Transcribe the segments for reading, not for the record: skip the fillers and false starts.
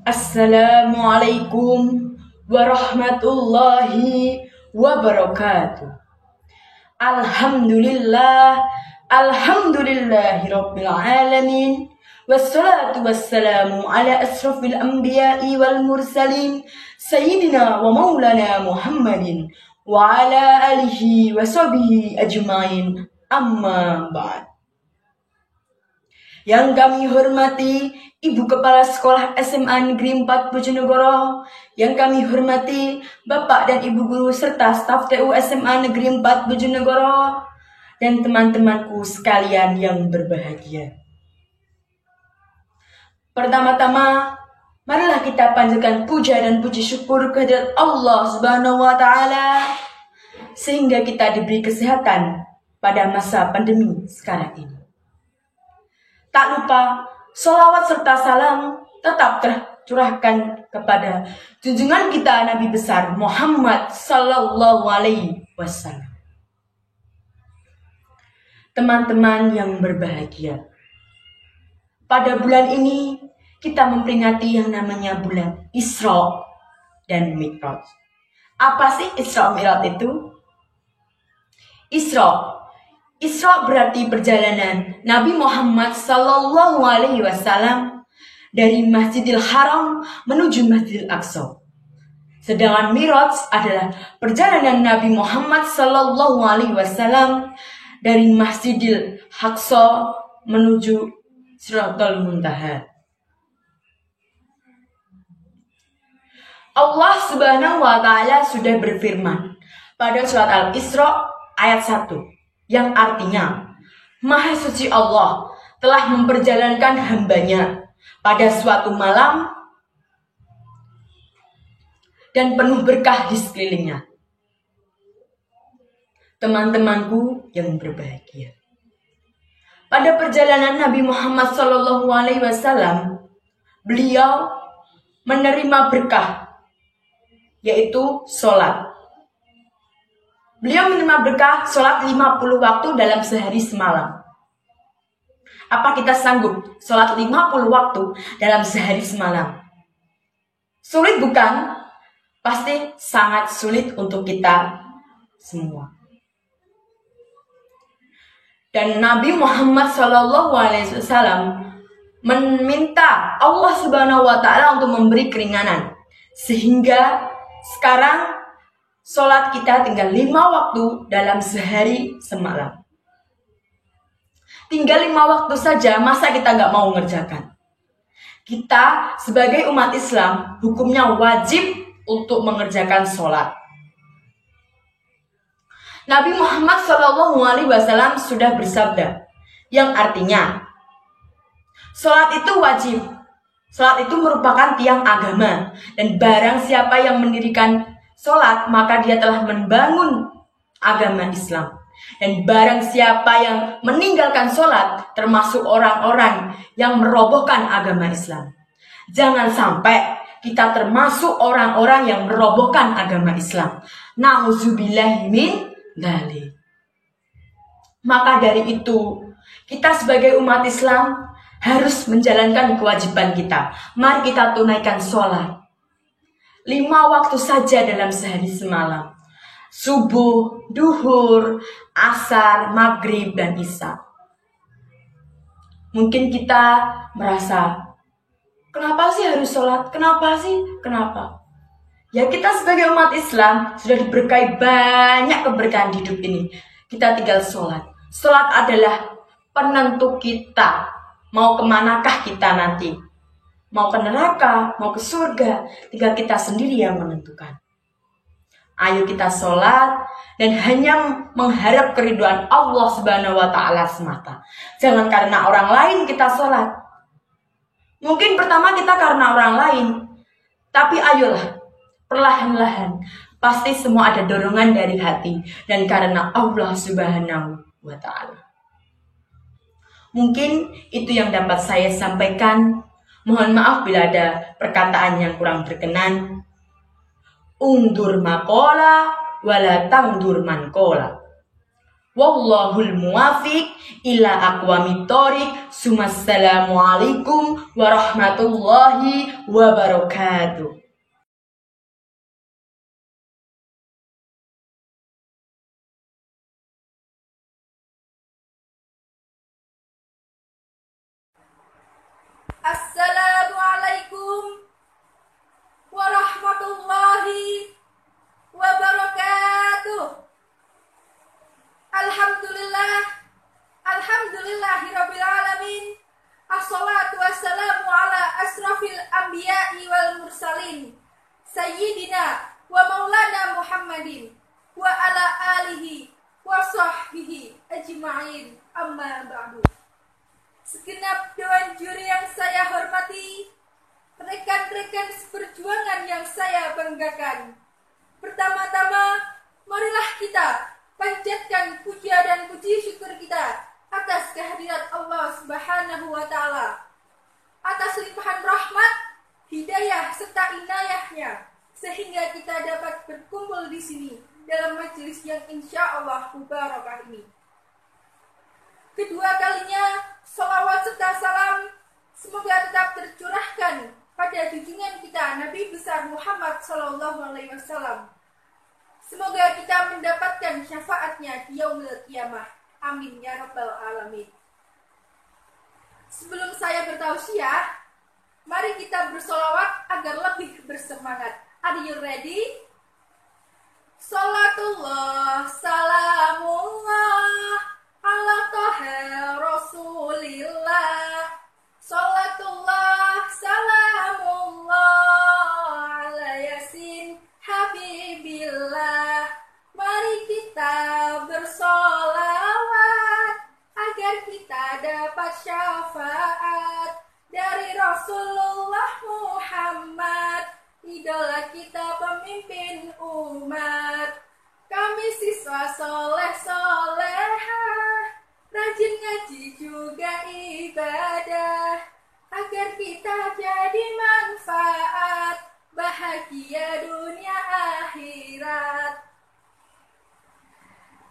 Assalamualaikum warahmatullahi wabarakatuh. Alhamdulillah, alhamdulillahirabbil alamin. Wassalatu wassalamu ala asrafil anbiya'i wal mursalin sayyidina wa maulana Muhammadin wa ala alihi wa sahbihi ajmain. Amma ba'd. Yang kami hormati Ibu Kepala Sekolah SMA Negeri 4 Bojonegoro, yang kami hormati Bapak dan Ibu Guru serta staf TU SMA Negeri 4 Bojonegoro, dan teman-temanku sekalian yang berbahagia. Pertama-tama, marilah kita panjatkan puja dan puji syukur kehadirat Allah Subhanahu wa Ta'ala, sehingga kita diberi kesehatan pada masa pandemi sekarang ini. Tak lupa, sholawat serta salam tetap tercurahkan kepada junjungan kita Nabi besar Muhammad Sallallahu Alaihi Wasallam. Teman-teman yang berbahagia, pada bulan ini kita memperingati yang namanya bulan Isra dan Mi'raj. Apa sih Isra Mi'raj itu? Isra berarti perjalanan Nabi Muhammad Sallallahu Alaihi Wasallam dari Masjidil Haram menuju Masjidil Aqsa. Sedangkan Mi'raj adalah perjalanan Nabi Muhammad Sallallahu Alaihi Wasallam dari Masjidil Aqsa menuju Sidratul Muntaha. Allah Subhanahu wa Ta'ala sudah berfirman pada surat Al-Isra ayat 1. Yang artinya, Maha Suci Allah telah memperjalankan hambanya pada suatu malam dan penuh berkah di sekelilingnya. Teman-temanku yang berbahagia, pada perjalanan Nabi Muhammad SAW, beliau menerima berkah, yaitu sholat. Beliau menerima berkah sholat 50 waktu dalam sehari semalam. Apa kita sanggup sholat 50 waktu dalam sehari semalam? Sulit bukan? Pasti sangat sulit untuk kita semua. Dan Nabi Muhammad SAW meminta Allah Subhanahu wa Ta'ala untuk memberi keringanan, sehingga sekarang sholat kita tinggal 5 waktu dalam sehari semalam. Tinggal 5 waktu saja, masa kita nggak mau mengerjakan? Kita sebagai umat Islam hukumnya wajib untuk mengerjakan sholat. Nabi Muhammad SAW sudah bersabda, yang artinya sholat itu wajib. Sholat itu merupakan tiang agama, dan barang siapa yang mendirikan sholat, maka dia telah membangun agama Islam. Dan barang siapa yang meninggalkan sholat, termasuk orang-orang yang merobohkan agama Islam. Jangan sampai kita termasuk orang-orang yang merobohkan agama Islam. Nauzubillahi min dzalik. Maka dari itu, kita sebagai umat Islam harus menjalankan kewajiban kita. Mari kita tunaikan sholat 5 waktu saja dalam sehari semalam. Subuh, duhur, asar, maghrib, dan isya. Mungkin kita merasa, kenapa sih harus sholat? Kenapa? Ya kita sebagai umat Islam sudah diberkahi banyak keberkahan di hidup ini. Kita tinggal sholat. Sholat adalah penentu kita. Mau kemanakah kita nanti? Mau ke neraka, mau ke surga, tinggal kita sendiri yang menentukan. Ayo kita sholat dan hanya mengharap keridhaan Allah Subhanahu wa Ta'ala semata. Jangan karena orang lain kita sholat. Mungkin pertama kita karena orang lain, tapi ayolah perlahan-lahan. Pasti semua ada dorongan dari hati dan karena Allah Subhanahu wa Ta'ala. Mungkin itu yang dapat saya sampaikan. Mohon maaf bila ada perkataan yang kurang berkenan. Undur makola wala tangdur mankola. Wallahul muwafiq ila aqwamit thoriq. Assalamualaikum warahmatullahi wabarakatuh. Assalamualaikum warahmatullahi wabarakatuh. Alhamdulillahirabbil alamin. Assalatu wassalamu ala asrafil anbiya'i wal mursalin sayyidina wa maulana Muhammadin wa ala alihi wa sahbihi ajma'in, amma ba'du. Segenap dewan juri yang saya hormati, rekan-rekan seperjuangan yang saya banggakan, pertama-tama marilah kita panjatkan puja dan puji syukur kita atas kehadirat Allah Subhanahu wa Ta'ala, atas limpahan rahmat, hidayah serta inayahnya, sehingga kita dapat berkumpul di sini dalam majelis yang insya Allah mubarakah ini. Kedua kalinya, salawat serta salam semoga tetap tercurahkan pada junjungan kita Nabi besar Muhammad SAW. Semoga kita mendapatkan syafaatnya di yaumil qiyamah. Amin ya rabbal alamin. Sebelum saya bertausiah, mari kita bersolawat agar lebih bersemangat. Are you ready? Salatullah, salamullah ala toha rasulillah. Salatullah, salamullah ala yasin habibillah. Mari kita bersolawat agar kita dapat syafaat dari Rasulullah Muhammad, idola kita, pemimpin umat. Kami siswa soleh-solehah, rajin ngaji juga ibadah, agar kita jadi manfaat, bahagia dunia akhirat.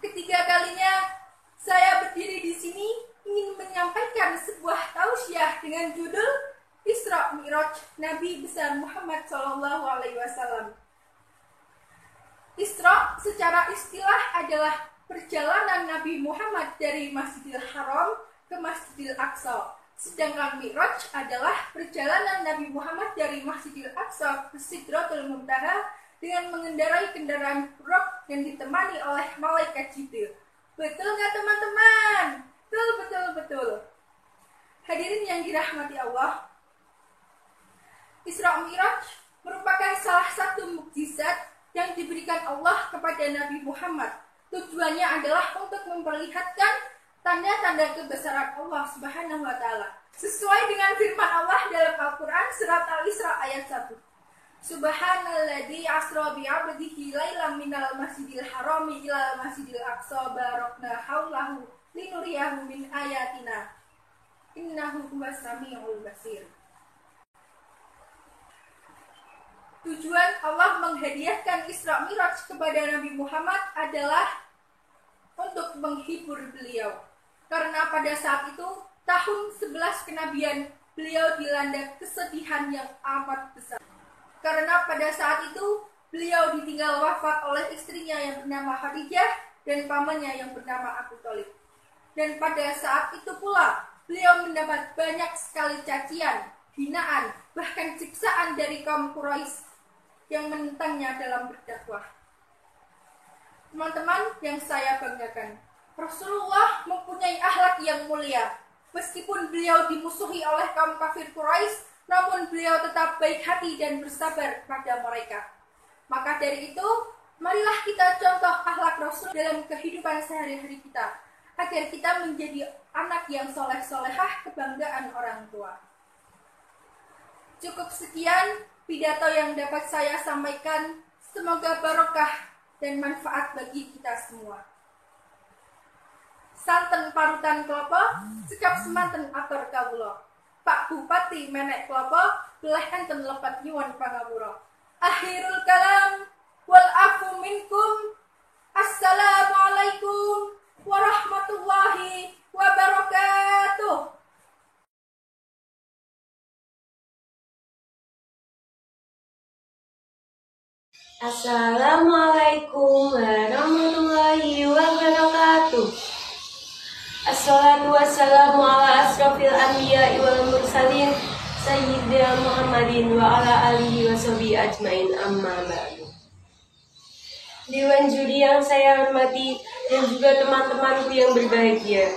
Ketiga kalinya saya berdiri di sini ingin menyampaikan sebuah tausiah dengan judul Isra Mi'raj Nabi besar Muhammad SAW. Isra secara istilah adalah perjalanan Nabi Muhammad dari Masjidil Haram ke Masjidil Aqsa. Sedangkan Mi'raj adalah perjalanan Nabi Muhammad dari Masjidil Aqsa ke Sidratul Muntaha dengan mengendarai kendaraan buruk yang ditemani oleh malaikat Jibril. Betul nggak teman-teman? Betul. Hadirin yang dirahmati Allah, Isra Mi'raj merupakan salah satu mukjizat yang diberikan Allah kepada Nabi Muhammad. Tujuannya adalah untuk memperlihatkan tanda-tanda kebesaran Allah Subhanahu wa Ta'ala. Sesuai dengan firman Allah dalam Al-Quran surat Al-Isra ayat 1. Subhanalladzi asra bi 'abdihi lailan minal masjidil harami ilal masjidil aqsa barakna haulahu linuriyahu min ayatina innahu huwas samiul basir. Tujuan Allah menghadiahkan Isra Mi'raj kepada Nabi Muhammad adalah untuk menghibur beliau. Karena pada saat itu tahun 11 kenabian beliau dilanda kesedihan yang amat besar. Karena pada saat itu beliau ditinggal wafat oleh istrinya yang bernama Khadijah dan pamannya yang bernama Abu Thalib. Dan pada saat itu pula beliau mendapat banyak sekali cacian, hinaan, bahkan siksaan dari kaum Quraisy yang menentangnya dalam berdakwah. Teman-teman yang saya banggakan, Rasulullah mempunyai akhlak yang mulia. Meskipun beliau dimusuhi oleh kaum kafir Quraisy, namun beliau tetap baik hati dan bersabar pada mereka. Maka dari itu, marilah kita contoh akhlak Rasul dalam kehidupan sehari-hari kita, agar kita menjadi anak yang soleh-solehah kebanggaan orang tua. Cukup sekian pidato yang dapat saya sampaikan. Semoga barokah dan manfaat bagi kita semua. Santen parutan klopo, sekap semanten atur kawula. Pak Bupati Menek Klopo, belah enten lepat nyuwun pangapura. Akhirul kalam wal afu minkum. Assalamualaikum warahmatullahi wabarakatuh. Assalamualaikum warahmatullahi wabarakatuh. Assalatu wassalamu ala asrafil anbiya wal mursalin Sayyidina Muhammadin wa ala alihi wa sahbihi ajmain, amma ba'du. Dewan juri yang saya hormati dan juga teman-temanku yang berbahagia,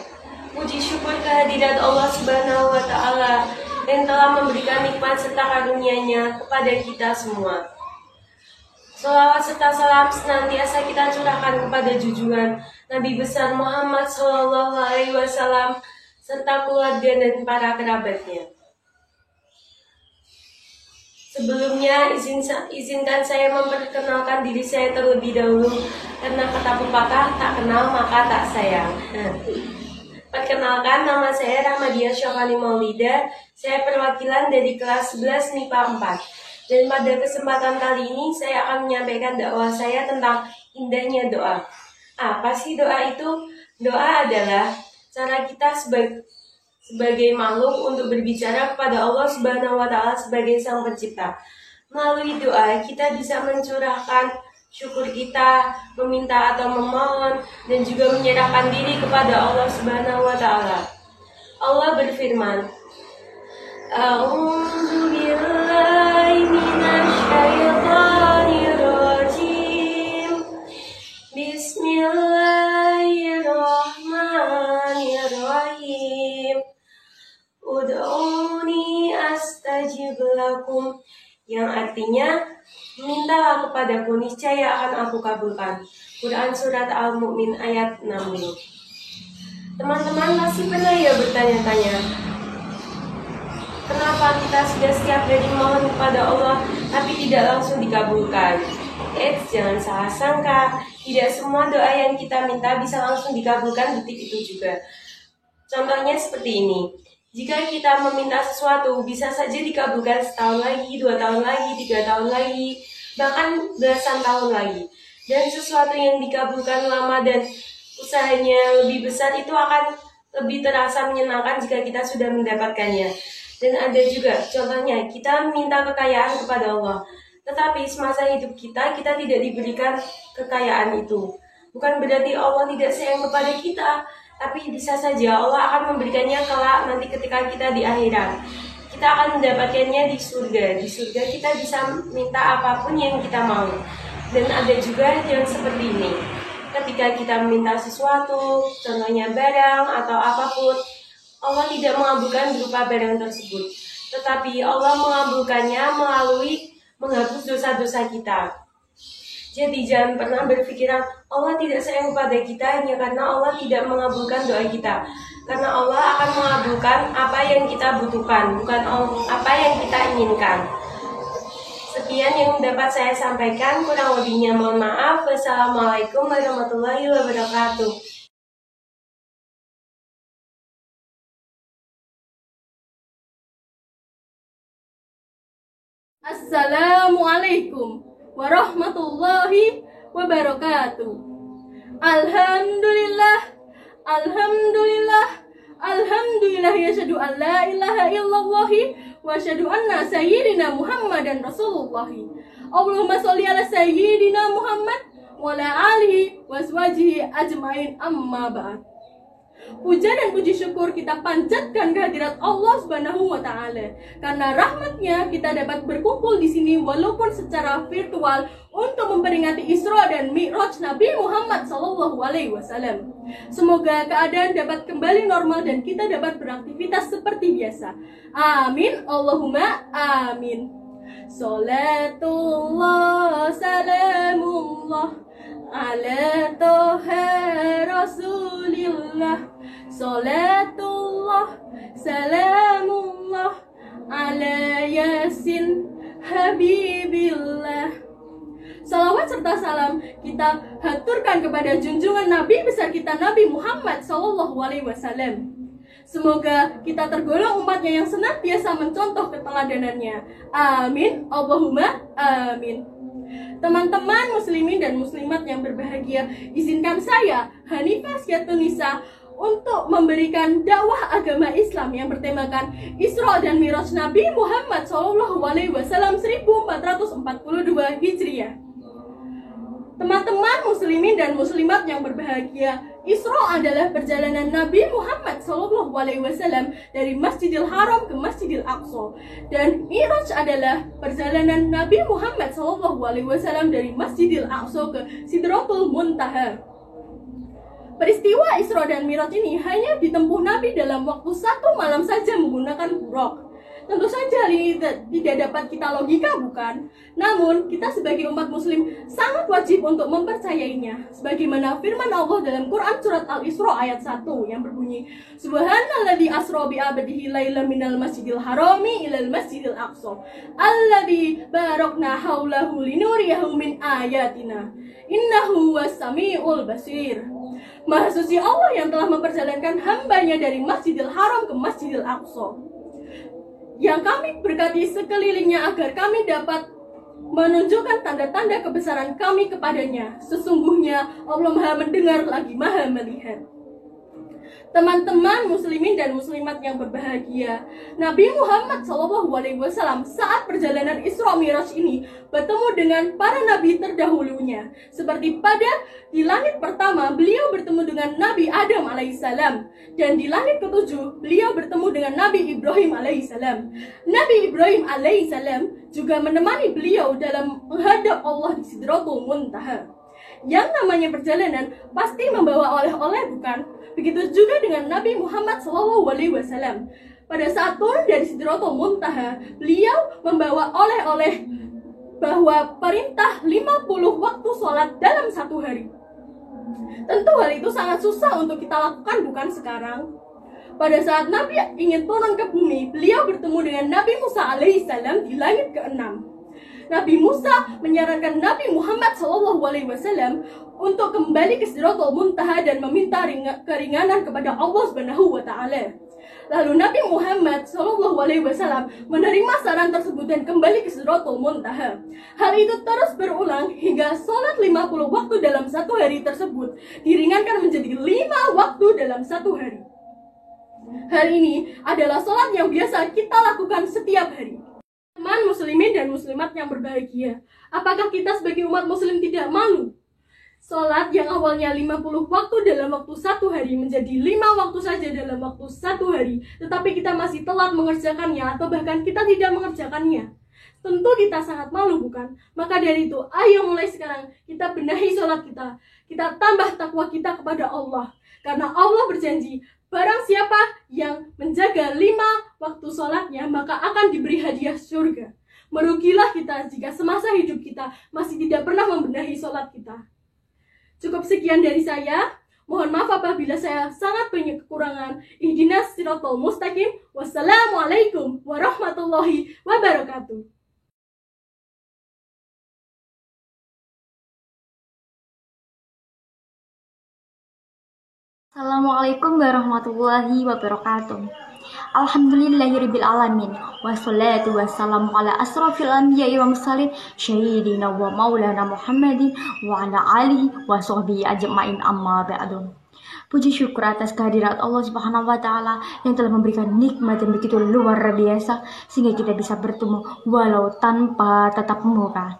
puji syukur kehadirat Allah Subhanahu wa Ta'ala yang telah memberikan nikmat serta karunia-Nya kepada kita semua. Salawat serta salam senantiasa kita curahkan kepada junjungan Nabi besar Muhammad Sallallahu Alaihi Wasallam serta keluarga dan para kerabatnya. Sebelumnya izinkan saya memperkenalkan diri saya terlebih dahulu, karena kata pepatah tak kenal maka tak sayang. Perkenalkan, nama saya Rahmadiah Syafani Maulida. Saya perwakilan dari kelas 11 MIPA 4. Dan pada kesempatan kali ini saya akan menyampaikan dakwah saya tentang indahnya doa. Apa sih doa itu? Doa adalah cara kita sebagai makhluk untuk berbicara kepada Allah Subhanahu wa Ta'ala sebagai Sang Pencipta. Melalui doa kita bisa mencurahkan syukur kita, meminta atau memohon, dan juga menyerahkan diri kepada Allah Subhanahu wa Ta'ala. Allah berfirman, A'udzu billahi minasy syaithanir rajim. Bismillahirrahmanirrahim. Ud'uni astajib lakum, yang artinya mintalah kepadaku niscaya akan aku kabulkan. Quran surat Al-Mu'min ayat 60. Teman-teman pasti pernah ya bertanya-tanya, kenapa kita sudah setiap hari mohon kepada Allah tapi tidak langsung dikabulkan? Jangan salah sangka, tidak semua doa yang kita minta bisa langsung dikabulkan detik itu juga. Contohnya seperti ini, jika kita meminta sesuatu bisa saja dikabulkan setahun lagi, 2 tahun lagi, 3 tahun lagi, bahkan belasan tahun lagi. Dan sesuatu yang dikabulkan lama dan usahanya lebih besar itu akan lebih terasa menyenangkan jika kita sudah mendapatkannya. Dan ada juga contohnya, kita minta kekayaan kepada Allah, tetapi semasa hidup kita tidak diberikan kekayaan itu. Bukan berarti Allah tidak sayang kepada kita, tapi bisa saja Allah akan memberikannya kelak nanti ketika kita di akhirat. Kita akan mendapatkannya di surga. Di surga kita bisa minta apapun yang kita mau. Dan ada juga yang seperti ini. Ketika kita meminta sesuatu, contohnya barang atau apapun, Allah tidak mengabulkan berupa barang tersebut, tetapi Allah mengabulkannya melalui menghapus dosa-dosa kita. Jadi jangan pernah berpikiran Allah tidak sayang kepada kita hanya karena Allah tidak mengabulkan doa kita. Karena Allah akan mengabulkan apa yang kita butuhkan, bukan apa yang kita inginkan. Sekian yang dapat saya sampaikan, kurang lebihnya mohon maaf. Wassalamualaikum warahmatullahi wabarakatuh. Assalamualaikum warahmatullahi wabarakatuh. Alhamdulillah, alhamdulillah, alhamdulillah, yashhadu an la ilaha illallah wa asyhadu anna sayyidina Muhammadan Rasulullah. Allahumma sholli ala sayyidina Muhammad wa ala alihi wa azwajihi ajmain, amma ba'd. Puja dan puji syukur kita panjatkan kehadirat Allah Subhanahu wa Ta'ala. Karena rahmatnya kita dapat berkumpul di sini walaupun secara virtual untuk memperingati Isra dan Mi'raj Nabi Muhammad Sallallahu Alaihi Wasallam. Semoga keadaan dapat kembali normal dan kita dapat beraktivitas seperti biasa. Amin, Allahumma amin. Salatullah, salamullah ala toha rasulillah. Salatullah, salamullah ala yasin habibillah. Salawat serta salam kita haturkan kepada junjungan Nabi besar kita Nabi Muhammad Sallallahu Alaihi Wasallam. Semoga kita tergolong umatnya yang senantiasa mencontoh keteladanaNnya. Amin. Allahumma amin. Teman-teman muslimin dan muslimat yang berbahagia, izinkan saya, Hanifah Syatunisa, untuk memberikan dakwah agama Islam yang bertemakan Isra dan Miraj Nabi Muhammad SAW 1442 Hijriah. Teman-teman muslimin dan muslimat yang berbahagia, Isra adalah perjalanan Nabi Muhammad SAW dari Masjidil Haram ke Masjidil Aqsa, dan Miraj adalah perjalanan Nabi Muhammad SAW dari Masjidil Aqsa ke Sidratul Muntaha. Peristiwa Isra dan Miraj ini hanya ditempuh Nabi dalam waktu 1 malam saja menggunakan buraq. Tentu saja ini tidak dapat kita logika, bukan? Namun, kita sebagai umat muslim sangat wajib untuk mempercayainya. Sebagaimana firman Allah dalam Quran surat Al-Isra ayat 1 yang berbunyi, Subhanalladzi asra bi 'abdihi lailan minal masjidil harami ilal masjidil aqsa alladzi barakna haulahu linuriyahu min ayatina innahu was-sami'ul basir. Maha suci Allah yang telah memperjalankan hambanya dari Masjidil Haram ke Masjidil Aqsa, yang kami berkati sekelilingnya agar kami dapat menunjukkan tanda-tanda kebesaran kami kepadanya. Sesungguhnya Allah Maha mendengar lagi Maha melihat. Teman-teman muslimin dan muslimat yang berbahagia, Nabi Muhammad SAW saat perjalanan Isra Miraj ini bertemu dengan para nabi terdahulunya. Seperti pada di langit pertama beliau bertemu dengan Nabi Adam alaihissalam, dan di langit ketujuh beliau bertemu dengan Nabi Ibrahim alaihissalam. Nabi Ibrahim alaihissalam juga menemani beliau dalam menghadap Allah di Sidratul Muntaha. Yang namanya perjalanan pasti membawa oleh-oleh, bukan? Begitu juga dengan Nabi Muhammad SAW. Pada saat turun dari Sidratul Muntaha, beliau membawa oleh-oleh bahwa perintah 50 waktu sholat dalam 1 hari. Tentu hal itu sangat susah untuk kita lakukan, bukan sekarang? Pada saat Nabi ingin turun ke bumi, beliau bertemu dengan Nabi Musa alaihissalam di langit ke-6. Nabi Musa menyarankan Nabi Muhammad SAW untuk kembali ke Sidratul Muntaha dan meminta keringanan kepada Allah Subhanahu wa Ta'ala. Lalu Nabi Muhammad SAW menerima saran tersebut dan kembali ke Sidratul Muntaha. Hal itu terus berulang hingga sholat 50 waktu dalam 1 hari tersebut diringankan menjadi 5 waktu dalam 1 hari. Hal ini adalah sholat yang biasa kita lakukan setiap hari. Teman muslimin dan muslimat yang berbahagia, apakah kita sebagai umat muslim tidak malu? Sholat yang awalnya 50 waktu dalam waktu 1 hari menjadi 5 waktu saja dalam waktu 1 hari, tetapi kita masih telat mengerjakannya atau bahkan kita tidak mengerjakannya. Tentu kita sangat malu, bukan? Maka dari itu, ayo mulai sekarang kita benahi sholat kita. Kita tambah takwa kita kepada Allah. Karena Allah berjanji, barang siapa yang menjaga 5 waktu sholatnya, maka akan diberi hadiah surga. Merugilah kita jika semasa hidup kita masih tidak pernah membenahi sholat kita. Cukup sekian dari saya. Mohon maaf apabila saya sangat banyak kekurangan. Ihdinas siratal mustaqim. Wassalamualaikum warahmatullahi wabarakatuh. Assalamualaikum warahmatullahi wabarakatuh. Alhamdulillahirabbil alamin, wassalatu wassalamu ala asrofil anbiya'i wa mursalin syahidina wa maulana Muhammadin wa ala alihi wa sahbihi ajma'in, amma ba'du. Puji syukur atas kehadirat Allah Subhanahu wa Ta'ala yang telah memberikan nikmat yang begitu luar biasa sehingga kita bisa bertemu walau tanpa tatap muka.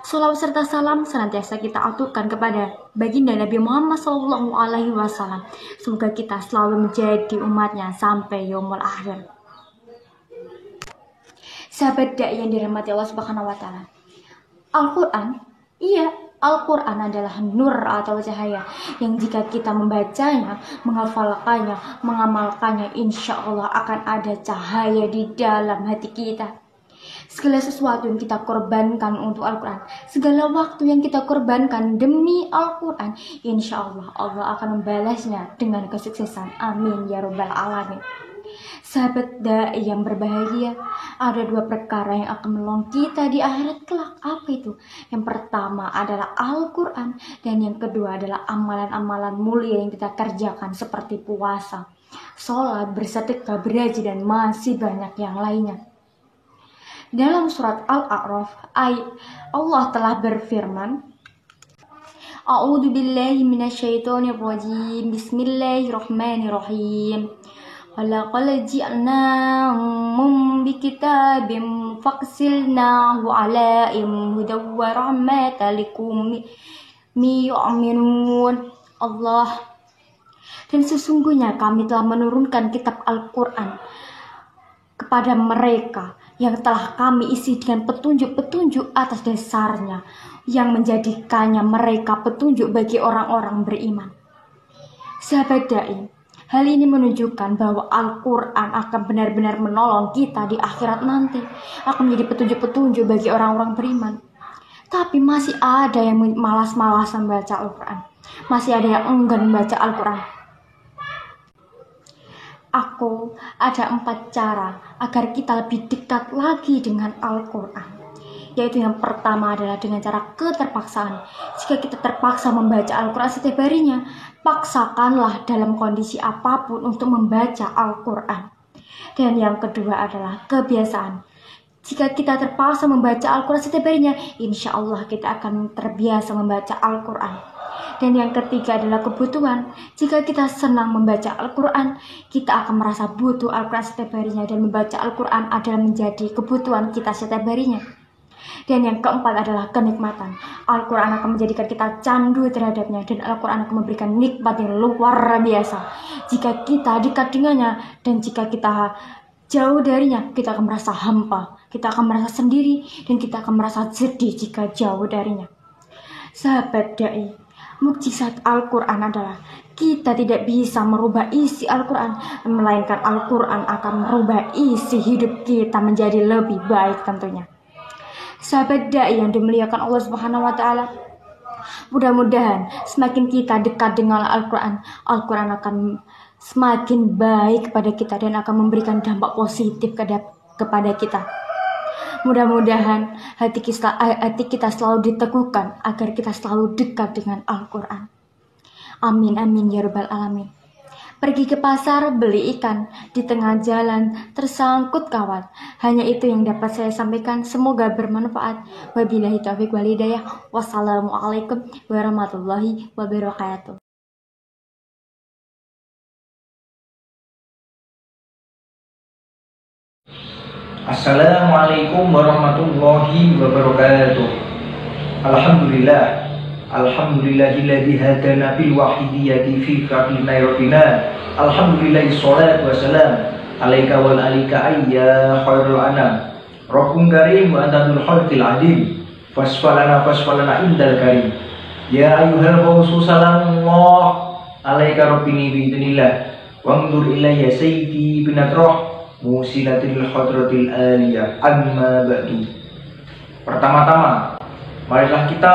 Salawat serta salam senantiasa kita aturkan kepada baginda Nabi Muhammad SAW. Semoga kita selalu menjadi umatnya sampai yaumul akhir. Sahabat dai yang dirahmati Allah Subhanahu wa Ta'ala, Al-Quran, Al-Quran adalah nur atau cahaya yang jika kita membacanya, menghafalkannya, mengamalkannya, insya Allah akan ada cahaya di dalam hati kita. Segala sesuatu yang kita korbankan untuk Al-Quran, segala waktu yang kita korbankan demi Al-Quran, insya Allah Allah akan membalasnya dengan kesuksesan. Amin ya Rabbal alamin. Sahabat dai yang berbahagia, ada 2 perkara yang akan menolong kita di akhirat kelak. Apa itu? Yang pertama adalah Al-Quran, dan yang kedua adalah amalan-amalan mulia yang kita kerjakan seperti puasa. sholat, bersedekah, berhaji, dan masih banyak yang lainnya. Dalam surat Al-A'raf, Allah telah berfirman, A'udzu billahi minasyaitonir rajim. Bismillahirrahmanirrahim. Walaqad ji'nahum bikitabin faqsilnahu 'alaihim hudaw wa rahmatan liqaumin yu'minun. Allah, dan sesungguhnya kami telah menurunkan kitab Al-Quran kepada mereka yang telah kami isi dengan petunjuk-petunjuk atas dasarnya, yang menjadikannya mereka petunjuk bagi orang-orang beriman. Sahabat dai, hal ini menunjukkan bahwa Al-Quran akan benar-benar menolong kita di akhirat nanti, akan menjadi petunjuk-petunjuk bagi orang-orang beriman. Tapi masih ada yang malas-malasan baca Al-Quran, masih ada yang enggan membaca Al-Quran. Ada 4 cara agar kita lebih dekat lagi dengan Al-Quran. Yaitu yang pertama adalah dengan cara keterpaksaan. Jika kita terpaksa membaca Al-Quran setiap harinya, paksakanlah dalam kondisi apapun untuk membaca Al-Quran. Dan yang kedua adalah kebiasaan. Jika kita terpaksa membaca Al-Quran setiap harinya, insya Allah kita akan terbiasa membaca Al-Quran. Dan yang ketiga adalah kebutuhan. Jika kita senang membaca Al-Quran, kita akan merasa butuh Al-Quran setiap harinya, dan membaca Al-Quran adalah menjadi kebutuhan kita setiap harinya. Dan yang keempat adalah kenikmatan. Al-Quran akan menjadikan kita candu terhadapnya, dan Al-Quran akan memberikan nikmat yang luar biasa jika kita dekat dengannya. Dan jika kita jauh darinya, kita akan merasa hampa, kita akan merasa sendiri, dan kita akan merasa sedih jika jauh darinya. Sahabat dai, mukjizat Al-Quran adalah kita tidak bisa merubah isi Al-Quran, melainkan Al-Quran akan merubah isi hidup kita menjadi lebih baik tentunya. Sahabat dai yang dimuliakan Allah Subhanahu wa Ta'ala, mudah-mudahan semakin kita dekat dengan Al-Quran, Al-Quran akan semakin baik kepada kita dan akan memberikan dampak positif kepada kita. Mudah-mudahan hati kita selalu diteguhkan agar kita selalu dekat dengan Al-Quran. Amin, amin, ya rabbal alamin. Pergi ke pasar, beli ikan, di tengah jalan tersangkut kawat. Hanya itu yang dapat saya sampaikan. Semoga bermanfaat. Wabillahi taufiq wal hidayah. Wassalamualaikum warahmatullahi wabarakatuh. Assalamualaikum warahmatullahi wabarakatuh. Alhamdulillah. Alhamdulillahilladzi hadana bil wahidiyati fi qatina rabbina. Alhamdulillah sholatu wassalam alaika wal alika ayya khairul anam. Rabbun karim wa antatul khalqil adim. Fasfalana indal karim. Ya ayyuhal qawsu salamullah alaika rabbini bi idnillah. Wanzur ilayya sayyidi binatroh musilatil hadratil aliyah, amma ba'du. Pertama-tama, marilah kita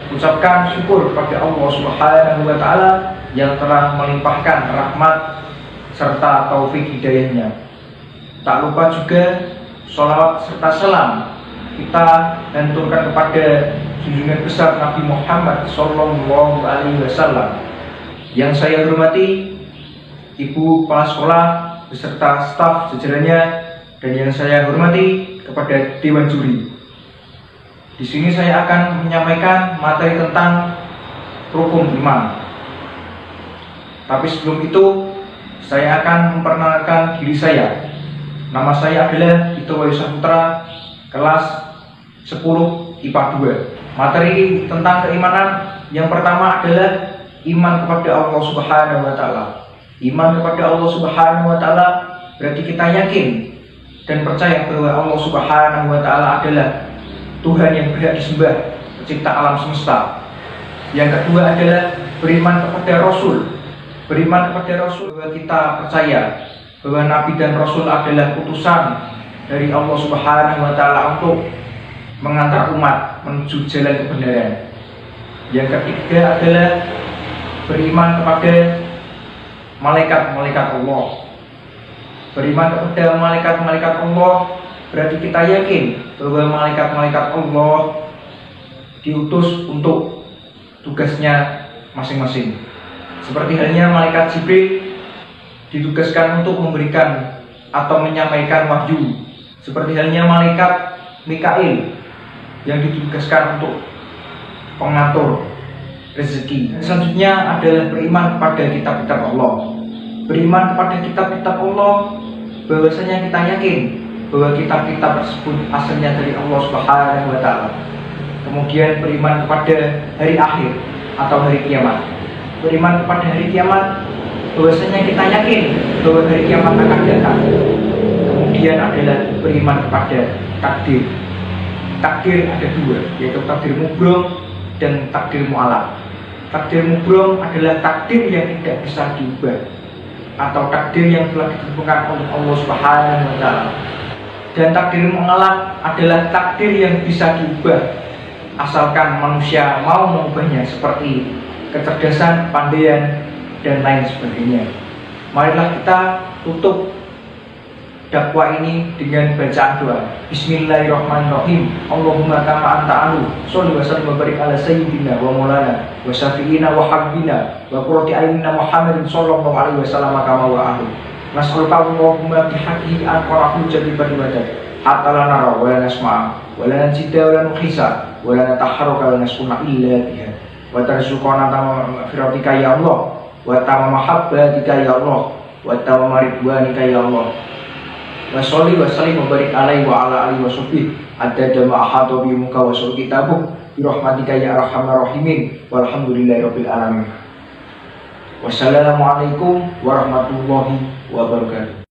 ucapkan syukur kepada Allah Subhanahu wa Ta'ala yang telah melimpahkan rahmat serta taufik hidayahnya. Tak lupa juga sholawat serta salam kita haturkan kepada junjungan besar Nabi Muhammad Sallallahu Alaihi Wasallam. Yang saya hormati Ibu Kepala Sekolah beserta staf jajarannya, dan yang saya hormati kepada Dewan Juri. Di sini saya akan menyampaikan materi tentang rukun iman. Tapi sebelum itu, saya akan memperkenalkan diri saya. Nama saya adalah Ito Wayusa Putra, kelas 10 IPA 2. Materi tentang keimanan yang pertama adalah iman kepada Allah Subhanahu wa Ta'ala. Iman kepada Allah Subhanahu wa Ta'ala berarti kita yakin dan percaya bahwa Allah Subhanahu wa Ta'ala adalah Tuhan yang berhak disembah, pencipta alam semesta. Yang kedua adalah beriman kepada Rasul. Beriman kepada Rasul, bahwa kita percaya bahwa Nabi dan Rasul adalah utusan dari Allah Subhanahu wa Ta'ala untuk mengantar umat menuju jalan kebenaran. Yang ketiga adalah beriman kepada malaikat-malaikat Allah. Beriman kepada malaikat-malaikat Allah berarti kita yakin bahwa malaikat-malaikat Allah diutus untuk tugasnya masing-masing. Seperti halnya malaikat Jibril ditugaskan untuk memberikan atau menyampaikan wahyu, seperti halnya malaikat Mikail yang ditugaskan untuk pengatur rezeki. Selanjutnya adalah beriman kepada kitab-kitab Allah. Beriman kepada kitab-kitab Allah, bahwasanya kita yakin bahwa kitab-kitab tersebut asalnya dari Allah Subhanahu wa Ta'ala. Kemudian beriman kepada hari akhir atau hari kiamat. Beriman kepada hari kiamat, bahwasanya kita yakin bahwa hari kiamat akan datang. Kemudian adalah beriman kepada takdir. Takdir ada dua, yaitu takdir mubrom dan takdir mu'alaq. Takdir mubrom adalah takdir yang tidak bisa diubah, atau takdir yang telah ditentukan oleh Allah Subhanahu wa Ta'ala. Dan takdir mu'alaq adalah takdir yang bisa diubah, asalkan manusia mau mengubahnya, seperti kecerdasan, kepandaian, dan lain sebagainya. Marilah kita tutup dakwah ini dengan bacaan doa. Bismillahirrahmanirrahim. Allahumma kama anta alu, sholli wa sallim wa barik ala sayyidina wa maulana wa syafi'ina wa habibina wa qurrati a'yunina Muhammadin sallallahu alaihi wasallam kama wa ahlu. Nas'aluka Allahumma bihaqqihi an qara'u jadi baribadah hatta la nara wa la nasma'a wa la najida wa la nukhisa wa la nataharraka wa la naskuna illa biha wa tarzuqana tamama firdaika ya Allah wa tamama mahabbatika ya Allah wa tamama ridwanika ya Allah wa sholli wa sallim wa barik alaihi wa ala alihi wa sahbihi adada ma ahata bi muka wa sul kitabuk bi rahmatika ya arhamar rahimin walhamdulillahirabbil alamin. Wassalamualaikum warahmatullahi wabarakatuh.